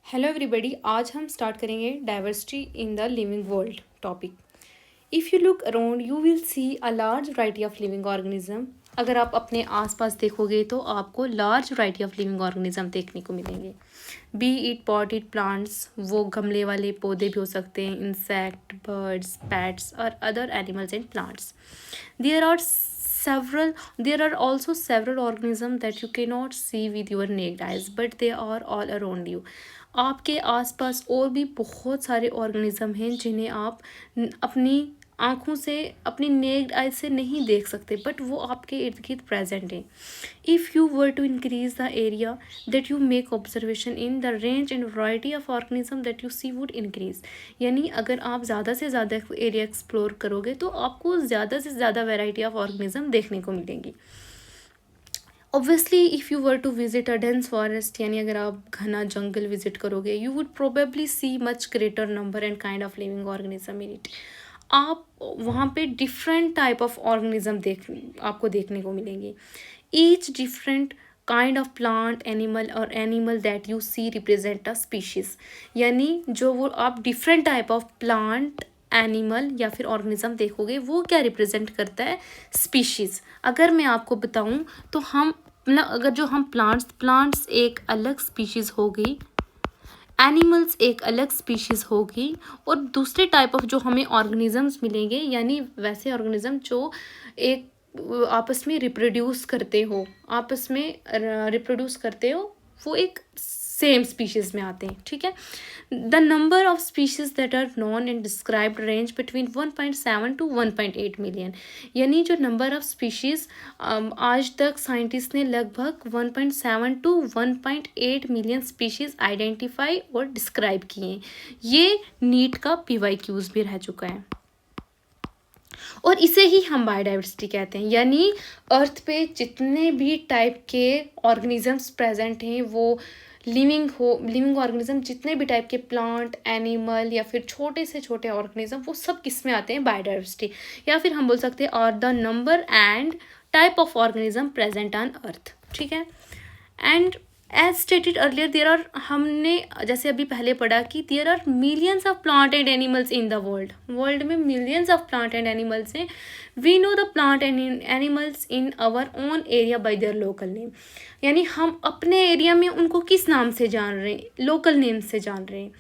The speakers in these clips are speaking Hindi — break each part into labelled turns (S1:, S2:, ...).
S1: हेलो एवरीबॉडी, आज हम स्टार्ट करेंगे diversity in the living world topic. If you look around you will see a large variety of living organism. अगर आप अपने आसपास देखोगे तो आपको large variety of living organism देखने को मिलेंगे। बी इट पॉटेड प्लांट्स, वो गमले वाले पौधे भी हो सकते हैं, इंसेक्ट, बर्ड्स, पैट्स और other animals and plants. There are several there are also several organisms that you cannot see with your naked eyes but they are all around you। आपके आसपास और भी बहुत सारे ऑर्गेनिज्म हैं जिन्हें आप अपनी आँखों से, अपनी नेक्ड आई से नहीं देख सकते, बट वो आपके इर्द गिर्द प्रेजेंट हैं। If you were to increase the area that you make observation in the range and variety of organism that you see would increase. यानी अगर आप ज़्यादा से ज़्यादा एरिया एक्सप्लोर करोगे तो आपको ज़्यादा से ज़्यादा वैरायटी ऑफ ऑर्गेनिज्म देखने को मिलेंगी। Obviously if you were to visit a dense forest, यानी अगर आप घना जंगल विजिट करोगे, you would probably see much greater number and kind of living organism in it. आप वहाँ पे डिफरेंट टाइप ऑफ ऑर्गेनिज्म आपको देखने को मिलेंगे। Each different kind of plant, animal और animal that you see represent a species. यानी जो वो आप different type of plant, animal या फिर ऑर्गेनिज्म देखोगे वो क्या रिप्रेजेंट करता है? स्पीशीज़। अगर मैं आपको बताऊं तो हम मतलब अगर जो हम प्लांट्स एक अलग स्पीशीज़ हो गई, एनिमल्स एक अलग स्पीशीज़ होगी, और दूसरे टाइप ऑफ जो हमें ऑर्गेनिजम्स मिलेंगे, यानी वैसे ऑर्गेनिज्म जो एक आपस में रिप्रोड्यूस करते हो, वो एक सेम स्पीशीज़ में आते हैं। ठीक है। The number of species that are known and described range between 1.7 to 1.8 million. यानी जो नंबर ऑफ स्पीशीज़ आज तक साइंटिस्ट ने लगभग 1.7 to 1.8 मिलियन स्पीशीज़ आइडेंटिफाई और डिस्क्राइब किए हैं। ये नीट का PYQs भी रह चुका है, और इसे ही हम बायोडाइवर्सिटी कहते हैं। यानी अर्थ पे जितने भी टाइप के ऑर्गेनिजम्स प्रेजेंट हैं, वो लिविंग ऑर्गेनिज्म, जितने भी टाइप के प्लांट, एनिमल या फिर छोटे से छोटे ऑर्गेनिज्म, वो सब किस में आते हैं? बायोडाइवर्सिटी। या फिर हम बोल सकते हैं are the number and type of organism present on earth. ठीक है। And as stated earlier there are, हमने जैसे अभी पहले पढ़ा कि there are millions of plant and animals in the world में millions of plant and animals हैं। We know the plant and animals in our own area by their local name. यानी हम अपने एरिया में उनको किस नाम से जान रहे हैं? लोकल नेम से जान रहे हैं।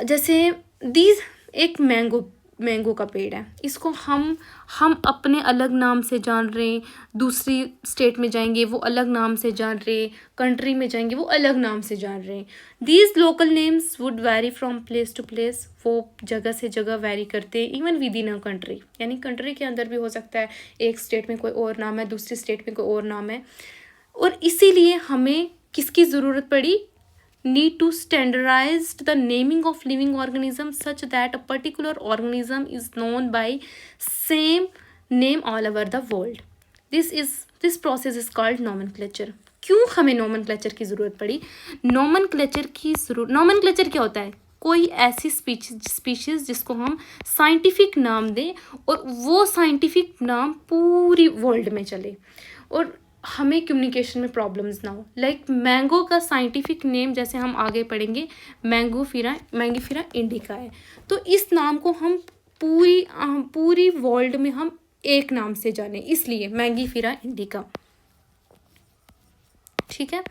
S1: जैसे दीज एक मैंगो का पेड़ है, इसको हम अपने अलग नाम से जान रहे हैं, दूसरी स्टेट में जाएंगे वो अलग नाम से जान रहे हैं, कंट्री में जाएंगे वो अलग नाम से जान रहे हैं। These local names would vary from place to place, वो जगह से जगह वेरी करते हैं, even within a country. यानी कंट्री के अंदर भी हो सकता है, एक स्टेट में कोई और नाम है, दूसरी स्टेट में कोई और नाम है। और इसीलिए हमें किसकी ज़रूरत पड़ी? need to standardize the naming of living organisms such that a particular organism is known by same name all over the world. This process is called nomenclature. क्यों हमें nomenclature की ज़रूरत पड़ी? nomenclature क्या होता है? कोई ऐसी स्पीशीज़ जिसको हम साइंटिफिक नाम दें और वो साइंटिफिक नाम पूरी वर्ल्ड में चले और हमें कम्युनिकेशन में प्रॉब्लम्स ना हो। लाइक मैंगो का साइंटिफिक नेम, जैसे हम आगे पढ़ेंगे, मैंगीफेरा इंडिका है। तो इस नाम को हम पूरी वर्ल्ड में हम एक नाम से जाने, इसलिए मैंगीफेरा इंडिका। ठीक है।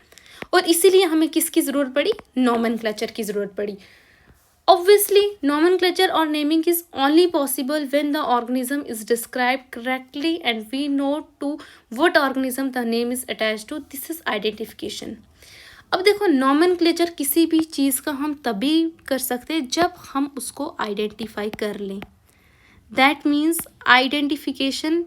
S1: और इसीलिए हमें किसकी ज़रूरत पड़ी? नोमेनक्लेचर की ज़रूरत पड़ी। Obviously, nomenclature or naming is only possible when the organism is described correctly and we know to what organism the name is attached to. This is identification. अब देखो, nomenclature किसी भी चीज़ का हम तभी कर सकते हैं जब हम उसको आइडेंटिफाई कर लें। That means identification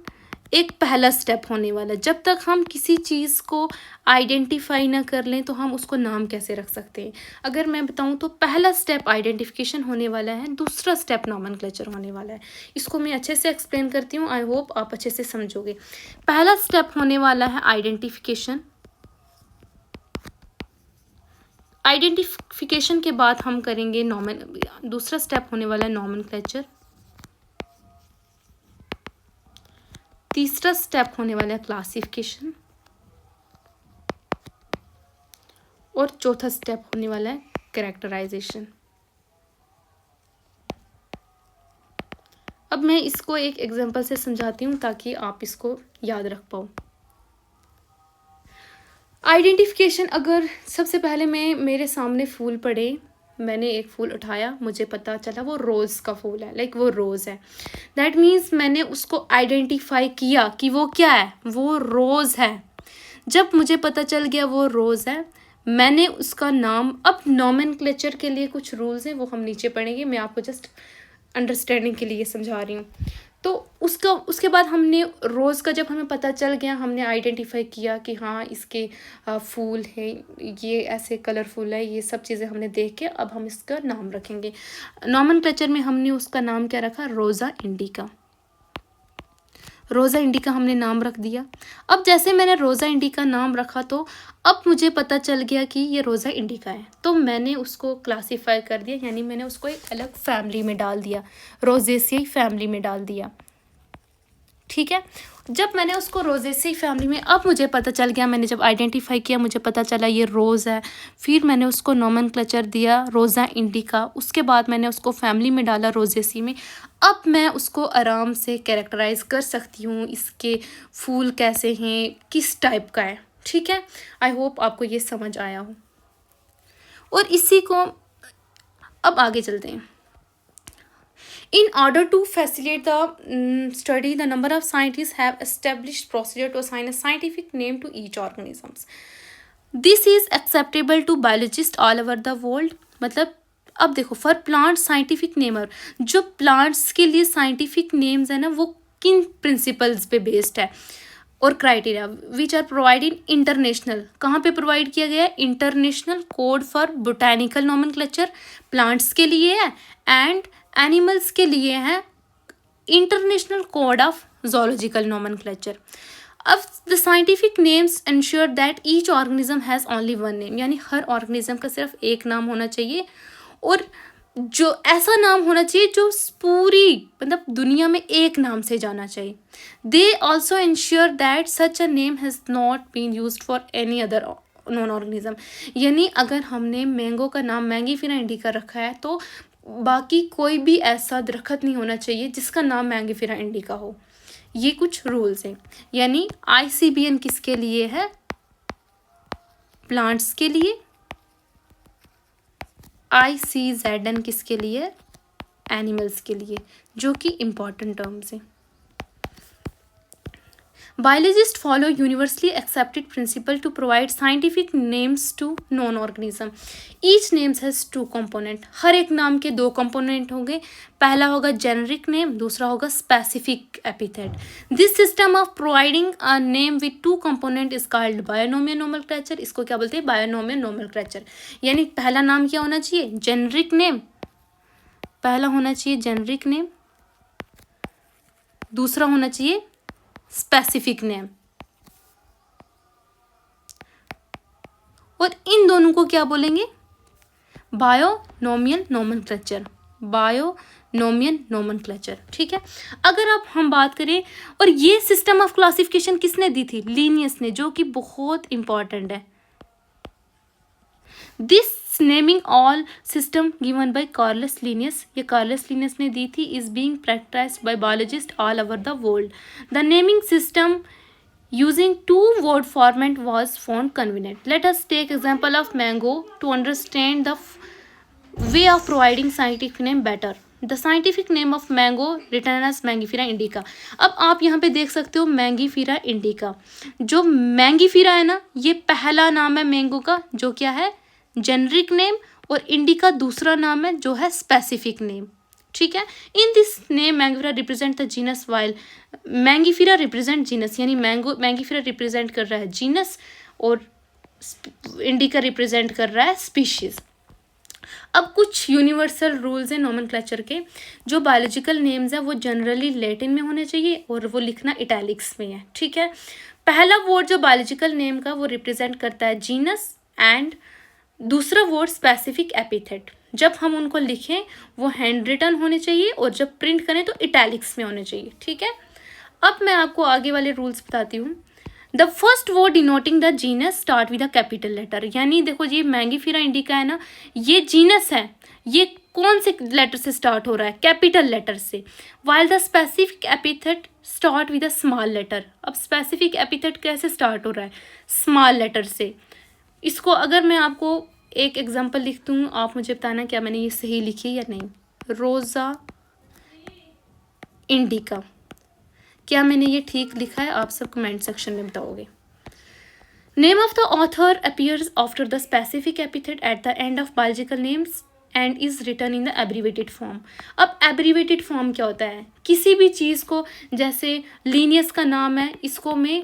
S1: एक पहला स्टेप होने वाला। जब तक हम किसी चीज़ को आइडेंटिफाई ना कर लें तो हम उसको नाम कैसे रख सकते हैं? अगर मैं बताऊं तो पहला स्टेप आइडेंटिफिकेशन होने वाला है, दूसरा स्टेप नोमेनक्लेचर होने वाला है। इसको मैं अच्छे से एक्सप्लेन करती हूँ, आई होप आप अच्छे से समझोगे। पहला स्टेप होने वाला है आइडेंटिफिकेशन। आइडेंटिफिकेशन के बाद हम करेंगे दूसरा स्टेप होने वाला है नोमेनक्लेचर। तीसरा स्टेप होने वाला है क्लासिफिकेशन और चौथा स्टेप होने वाला है कैरेक्टराइजेशन। अब मैं इसको एक एग्जांपल से समझाती हूँ ताकि आप इसको याद रख पाओ। आइडेंटिफिकेशन, अगर सबसे पहले मेरे सामने फूल पड़े, मैंने एक फूल उठाया, मुझे पता चला वो रोज़ का फूल है, लाइक वो रोज़ है, दैट मीन्स मैंने उसको आइडेंटिफाई किया कि वो क्या है, वो रोज़ है। जब मुझे पता चल गया वो रोज़ है, मैंने उसका नाम, अब नॉमेनक्लेचर के लिए कुछ रूल्स हैं, वो हम नीचे पढ़ेंगे, मैं आपको जस्ट अंडरस्टैंडिंग के लिए समझा रही हूँ। तो उसके बाद हमने रोज़ का, जब हमें पता चल गया, हमने आइडेंटिफाई किया कि हाँ इसके फूल है, ये ऐसे कलरफुल है, ये सब चीज़ें हमने देख के अब हम इसका नाम रखेंगे। नॉमेनक्लेचर में हमने उसका नाम क्या रखा, रोज़ा इंडिका। रोज़ा इंडिका हमने नाम रख दिया। अब जैसे मैंने रोज़ा इंडिका नाम रखा तो अब मुझे पता चल गया कि ये रोज़ा इंडिका है, तो मैंने उसको क्लासीफाई कर दिया, यानी मैंने उसको एक अलग फैमिली में डाल दिया, रोज़ेसियाई फैमिली में डाल दिया। ठीक है, जब मैंने उसको रोज़ेसियाई फैमिली में, अब मुझे पता चल गया, मैंने जब आइडेंटिफाई किया, मुझे पता चला ये रोज़ है, फिर मैंने उसको नॉमेनक्लेचर दिया रोज़ा इंडिका, उसके बाद मैंने उसको फैमिली में डाला रोज़ेसी में। अब मैं उसको आराम से कैरेक्टराइज कर सकती हूँ, इसके फूल कैसे हैं, किस टाइप का है। ठीक है, आई होप आपको ये समझ आया हो। और इसी को अब आगे चलते हैं। In order to facilitate the study, the number of scientists have established procedure to assign a scientific name to each organisms. This is acceptable to biologists all over the world. मतलब अब देखो, फॉर प्लांट साइंटिफिक नेमर, जो प्लांट्स के लिए साइंटिफिक नेम्स है ना, वो किन प्रिंसिपल्स पे बेस्ड है और criteria which are provided international, कहाँ पे प्रोवाइड किया गया है, international code for botanical nomenclature plants के लिए है, एंड एनिमल्स के लिए है international code of zoological nomenclature. अब the scientific names ensure that each organism has only one name, यानी हर ऑर्गेनिज्म का सिर्फ एक नाम होना चाहिए, और जो ऐसा नाम होना चाहिए जो पूरी मतलब दुनिया में एक नाम से जाना चाहिए। They also ensure that such a name has not been used for any other known organism, यानी अगर हमने मैंगो का नाम मैंगीफेरा इंडिका रखा है तो बाकी कोई भी ऐसा दरख्त नहीं होना चाहिए जिसका नाम मैंगीफेरा इंडिका हो। ये कुछ रूल्स हैं, यानी ICBN किसके लिए है, प्लांट्स के लिए, ICZN किसके लिए, एनिमल्स के लिए, जो कि इम्पॉर्टेंट टर्म्स हैं। Biologists follow universally accepted principle to provide scientific names to non-organism. Each name has two component. हर एक नाम के दो component होंगे, पहला होगा generic name, दूसरा होगा specific epithet. This system of providing a name with two component is called binomial nomenclature. इसको क्या बोलते हैं, binomial nomenclature. यानी पहला नाम क्या होना चाहिए, generic name, पहला होना चाहिए generic name, दूसरा होना चाहिए स्पेसिफिक नेम, और इन दोनों को क्या बोलेंगे, बायोनोमियल नोमेनक्लेचर, बायोनोमियल नोमेनक्लेचर। ठीक है, अगर अब हम बात करें, और ये सिस्टम ऑफ क्लासिफिकेशन किसने दी थी, लीनियस ने, जो कि बहुत इंपॉर्टेंट है। This naming all system given by Carolus Linnaeus, ये कार्लस लिनियस ने दी थी, is being practised by biologist all over the world. The naming system using two word format was found convenient. Let us take example of mango to understand the way of providing scientific name better. The scientific name of mango written as Mangifera indica. अब आप यहाँ पे देख सकते हो Mangifera indica, जो Mangifera है ना, ये पहला नाम है मैंगो का, जो क्या है जेनरिक नेम, और इंडिका दूसरा नाम है जो है स्पेसिफिक नेम। ठीक है, in this name Mangifera represent the genus, while Mangifera represent genus, यानी मैंगीफेरा रिप्रेजेंट कर रहा है जीनस और इंडिका रिप्रेजेंट कर रहा है स्पीशीज। अब कुछ यूनिवर्सल रूल्स हैं नोमेनक्लेचर के, जो बायोलॉजिकल नेम्स हैं वो जनरली लैटिन में होने चाहिए और वो लिखना इटैलिक्स में है। ठीक है, पहला वर्ड जो बायोलॉजिकल नेम का वो रिप्रेजेंट करता है जीनस, एंड दूसरा वर्ड स्पेसिफिक एपिथेट। जब हम उनको लिखें वो हैंड रिटन होने चाहिए, और जब प्रिंट करें तो इटैलिक्स में होने चाहिए। ठीक है, अब मैं आपको आगे वाले रूल्स बताती हूँ। The first word denoting the genus start with a capital letter, यानी देखो ये मैंगीफेरा इंडिका है ना, ये जीनस है, ये कौन से लेटर से स्टार्ट हो रहा है, कैपिटल लेटर से। While the specific epithet start with a small letter, अब स्पेसिफिक एपिथेट कैसे स्टार्ट हो रहा है, स्मॉल लेटर से। इसको अगर मैं आपको एक एग्जांपल लिख दूँ, आप मुझे बताना क्या मैंने ये सही लिखी या नहीं। रोज़ा इंडिका, क्या मैंने ये ठीक लिखा है, आप सब कमेंट सेक्शन में बताओगे। Name of the author appears after the specific epithet at the end of biological names and is return in the abbreviated form. अब एब्रीवेटेड फॉर्म क्या होता है, किसी भी चीज़ को, जैसे लीनियस का नाम है, इसको मैं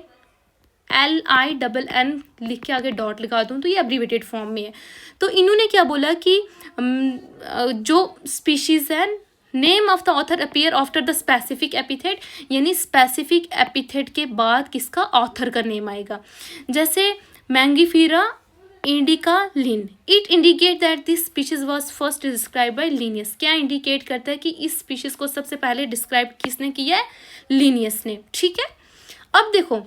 S1: LINN लिख के आगे डॉट लगा दूँ तो ये एब्रीवेटेड फॉर्म में है। तो इन्होंने क्या बोला कि जो स्पीशीज़ है, name of the author appear after the specific epithet, यानी स्पेसिफिक एपिथेट के बाद किसका, ऑथर का नेम आएगा। जैसे Mangifera indica Lin, it indicate that this species was first describe by Linnaeus, क्या इंडिकेट करता है कि इस स्पीशीज को सबसे पहले डिस्क्राइब किसने किया है, लिनियस ने। ठीक है, अब देखो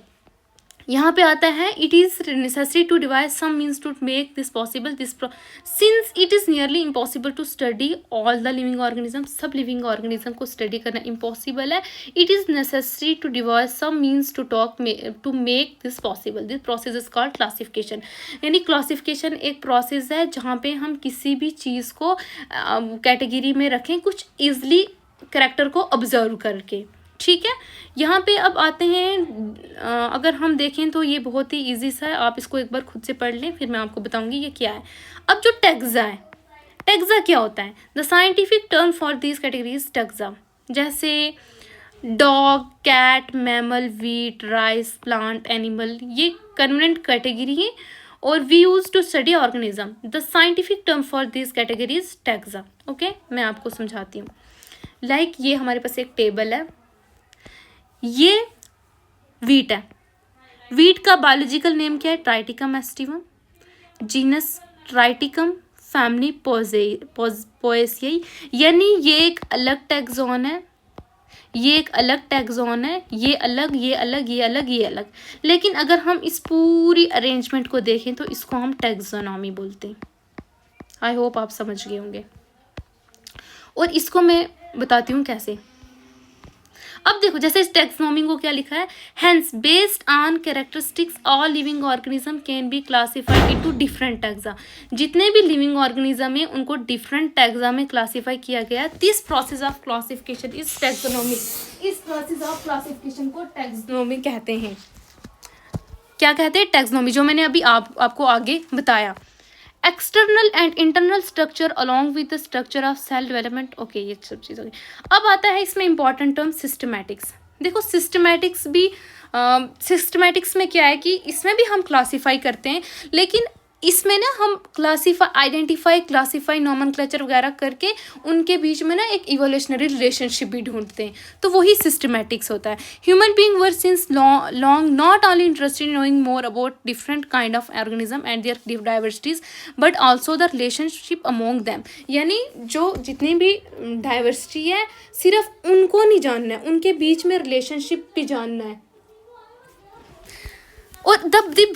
S1: यहाँ पे आता है, it is necessary to devise some means to make this possible, this since it is nearly impossible to study all the living organism, सब लिविंग ऑर्गेनिज्म को स्टडी करना इम्पॉसिबल है। It is necessary to devise some means to make this possible, this process is called classification. यानी क्लासिफिकेशन एक प्रोसेस है जहाँ पे हम किसी भी चीज़ को कैटेगरी में रखें, कुछ ईजली करेक्टर को ऑब्जर्व करके। ठीक है, यहाँ पे अब आते हैं, अगर हम देखें तो ये बहुत ही इजी सा है, आप इसको एक बार खुद से पढ़ लें, फिर मैं आपको बताऊंगी ये क्या है। अब जो टैक्सा है, टैक्सा क्या होता है, the scientific term for this categories taxa, जैसे dog, cat, mammal, wheat, rice, plant, animal, ये कन्वेंट कैटेगरी है और we use to study organism. The scientific term for this categories taxa. Okay, मैं आपको समझाती हूँ। लाइक ये हमारे पास एक टेबल है, ये वीट है, वीट का बायोलॉजिकल नेम क्या है, Triticum aestivum, genus Triticum, family Poaceae, यानी ये एक अलग टैक्सॉन है, ये एक अलग टैक्सॉन है, ये अलग, ये अलग, ये अलग, ये अलग। लेकिन अगर हम इस पूरी अरेंजमेंट को देखें तो इसको हम टैक्सोनॉमी बोलते हैं। आई होप आप समझ गए होंगे, और इसको मैं बताती हूँ कैसे। अब देखो, जैसे इस टैक्सोनॉमी को क्या लिखा है, hence based on characteristics all living organism can be classified into different taxa. जितने भी लिविंग ऑर्गेनिज्म है उनको डिफरेंट टैक्सा में क्लासिफाई किया गया है। This process of classification is taxonomy, इस प्रोसेस ऑफ क्लासिफिकेशन को टैक्सोनॉमी कहते हैं। क्या कहते हैं, टैक्सोनॉमी, जो मैंने अभी आपको आगे बताया। External and internal structure along with the structure of cell development. Okay, ये सब चीज़ होगी। अब आता है इसमें इंपॉर्टेंट टर्म सिस्टमैटिक्स। देखो सिस्टमैटिक्स भी, सिस्टमैटिक्स में क्या है कि इसमें भी हम क्लासीफाई करते हैं, लेकिन इसमें ना हम क्लासीफाई नॉमेनक्लेचर वगैरह करके उनके बीच में ना एक इवोल्यूशनरी रिलेशनशिप भी ढूंढते हैं, तो वही सिस्टमैटिक्स होता है। Human being were since long not only interested in knowing more about different kind of organism and their diversities but also the relationship among them. यानी जो जितनी भी डाइवर्सिटी है सिर्फ उनको नहीं जानना है, उनके बीच में रिलेशनशिप भी जानना है। और this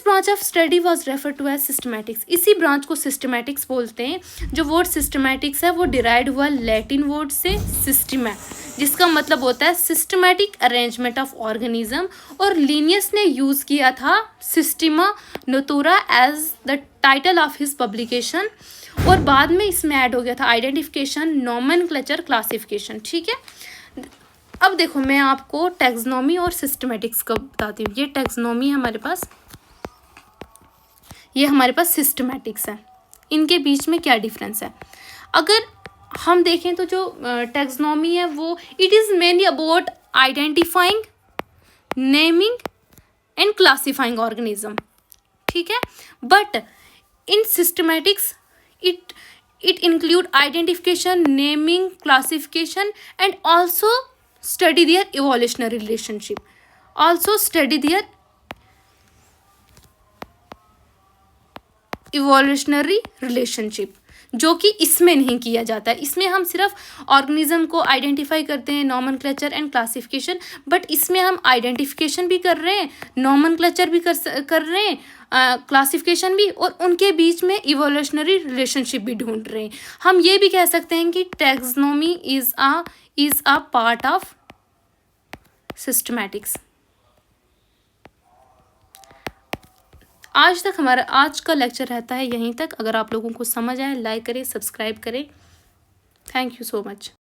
S1: branch of study was refer to as systematics. इसी ब्रांच को सिस्टमैटिक्स बोलते हैं। जो वर्ड सिस्टमैटिक्स है वो डिराइव्ड हुआ लैटिन वर्ड से सिस्टमा, जिसका मतलब होता है सिस्टमैटिक अरेंजमेंट ऑफ ऑर्गेनिज्म, और लिनियस ने यूज़ किया था Systema Naturae as the title of his publication, और बाद में इसमें ऐड हो गया था आइडेंटिफिकेशन, नॉमेनक्लेचर, क्लासिफिकेशन। ठीक है, अब देखो मैं आपको टैक्सोनॉमी और सिस्टमैटिक्स का बताती हूँ। ये टैक्सोनॉमी है हमारे पास, ये हमारे पास सिस्टमैटिक्स है, इनके बीच में क्या डिफरेंस है। अगर हम देखें तो जो टैक्सोनॉमी है वो it is mainly about identifying, naming and classifying organism. ठीक है, but in systematics it include identification, naming, classification and also study their evolutionary relationship, also study their evolutionary relationship। जो कि इसमें नहीं किया जाता है। इसमें हम सिर्फ ऑर्गेनिज्म को आइडेंटिफाई करते हैं, नॉमेनक्लेचर एंड क्लासिफिकेशन, बट इसमें हम आइडेंटिफिकेशन भी कर रहे हैं, नॉमेनक्लेचर भी कर रहे हैं, क्लासिफिकेशन भी, और उनके बीच में इवोल्यूशनरी रिलेशनशिप भी ढूंढ रहे हैं। हम ये भी कह सकते हैं कि taxonomy is a part of systematics. आज का लेक्चर रहता है यहीं तक। अगर आप लोगों को समझ आए, लाइक करें, सब्सक्राइब करें। Thank you so much.